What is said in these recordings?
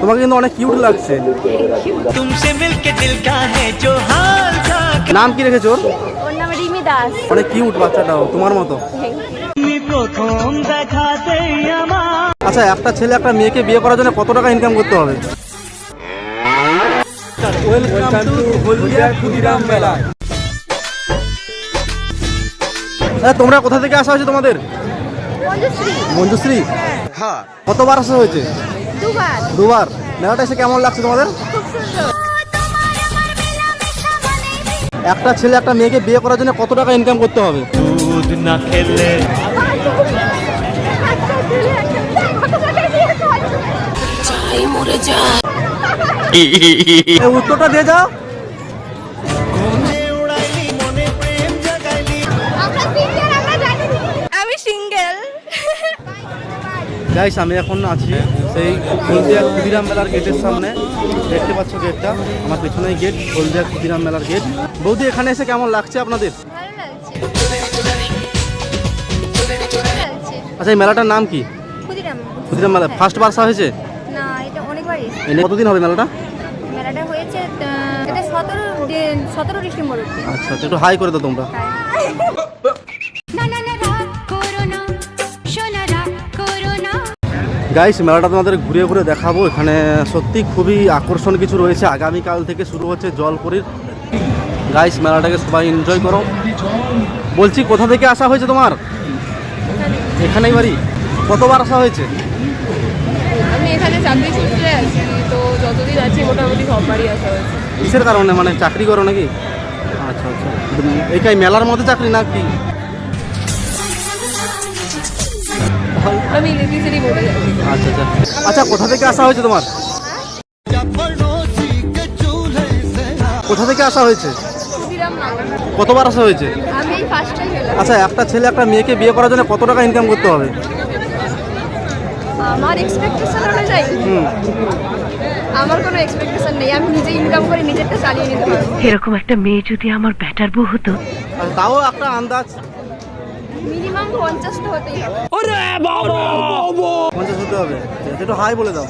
তোমাকে কিন্তু অনেক কিউট লাগছে। নাম কি রেখেছো ওর? ওর নাম রিমি দাস। অনেক কিউট বাচ্চাটাও তোমার মতো। আচ্ছা, একটা ছেলে একটা মেয়েকে বিয়ে করার জন্য কত টাকা ইনকাম করতে হবে? ওয়েলকাম টু হলদিয়া ক্ষুদিরাম মেলা। তোমরা কোথা থেকে আসা হয়েছে তোমাদের? মঞ্জুশ্রী। হ্যাঁ। কতবার আসা হয়েছে? দুবার। মেলাটা এসে কেমন লাগছে তোমাদের? একটা ছেলে একটা মেয়েকে বিয়ে করার জন্য কত টাকা ইনকাম করতে হবে? দুধ না খেলে উত্তরটা দিয়ে যাও। আমি সিঙ্গেল। গাইস, আমি এখন আছি সেই হলদিয়া ক্ষুদিরাম মেলার গেটের সামনে। দেখতে পাচ্ছ গেটটা, আমার পেছনেই গেট, হলদিয়া ক্ষুদিরাম মেলার গেট। বৌদি, এখানে এসে কেমন লাগছে আপনাদের? আচ্ছা, এই মেলাটার নাম কি? ক্ষুদিরাম মেলা। ফার্স্ট বার আসা হয়েছে? না, এটা অনেকবার এসেছি। কতদিন হবে মেলাটা? মেলাটা হয়েছে এটা 17 ডিসেম্বর। আচ্ছা, একটু হাই করে দাও তোমরা। গাইস, মেলাটা তোমাদের ঘুরে ঘুরে দেখাবো। এখানে সত্যি খুবই আকর্ষণ কিছু রয়েছে। আগামীকাল থেকে শুরু হচ্ছে জলপরীর। গাইস, মেলাটাকে সবাই এনজয় করো। বলছি, কোথা থেকে আসা হয়েছে তোমার? এখানেই বাড়ি। কতবার আসা হয়েছে? আমি এখানে চাকরি সূত্রে আছি, তো যতদিন আছি মোটামুটি সববারই আসা হয়েছে। কিসের কারণে, মানে চাকরি করো নাকি? আচ্ছা আচ্ছা, এইখানে মেলার মধ্যে চাকরি নাকি? আমি ইলেকট্রিসিটি বোর্ডে যাচ্ছি। আচ্ছা আচ্ছা। আচ্ছা, কোথা থেকে আসা হয়েছে তোমার? কোথা থেকে আসা হয়েছে? কতবার আসা হয়েছে? আমি ফার্স্ট টাইম এলাম। আচ্ছা, একটা ছেলে একটা মেয়েকে বিয়ে করার জন্য কত টাকা ইনকাম করতে হবে? আমার এক্সপেকটেশন অনুযায়ী আমার কোনো এক্সপেকটেশন নেই। আমি নিজে ইনকাম করে নিজেরটা চালিয়ে নিতে পারবো। এরকম একটা মেয়ে যদি আমার ব্যাটার বউ হতো। আর তাও একটা আন্দাজ। মিনিমাম 50 তো হতেই হবে। 50 হতে হবে। একটু হাই বলে দাও।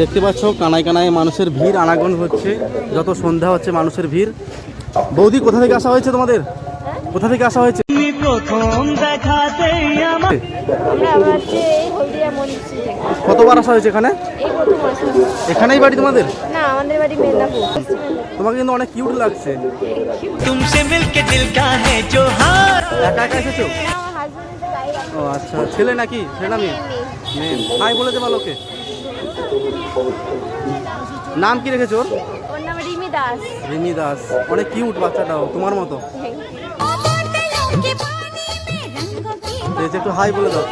দেখতে পাচ্ছ কানায় কানায় মানুষের ভিড় আনাগোন হচ্ছে। যত সন্ধ্যা হচ্ছে মানুষের ভিড়। বৌদি, কোথা থেকে আসা হয়েছে তোমাদের? কোথা থেকে আসা হয়েছে? আমরা আবার যে এই হলদিয়া মঞ্জুশ্রী থেকে। কতবার আসা হয়েছে এখানে? এই প্রথম আসলাম। এখানেই বাড়ি তোমাদের? না, আমাদের বাড়ি মেদিনীপুর। তোমাকে কিন্তু অনেক কিউট লাগছে। একা একা এসেছো? আমার হাজবেন্ডের গাড়ি আছে। ও আচ্ছা, ছেলে নাকি? ছেলে না মেয়ে? মেয়ে। হাই বলে দেবা লোকে। নাম কি রেখেছো ওর? ওর নাম রিমি দাস। রিমি দাস। অনেক কিউট বাচ্চাটাও তোমার মতো। একটু হাই বলে দাও।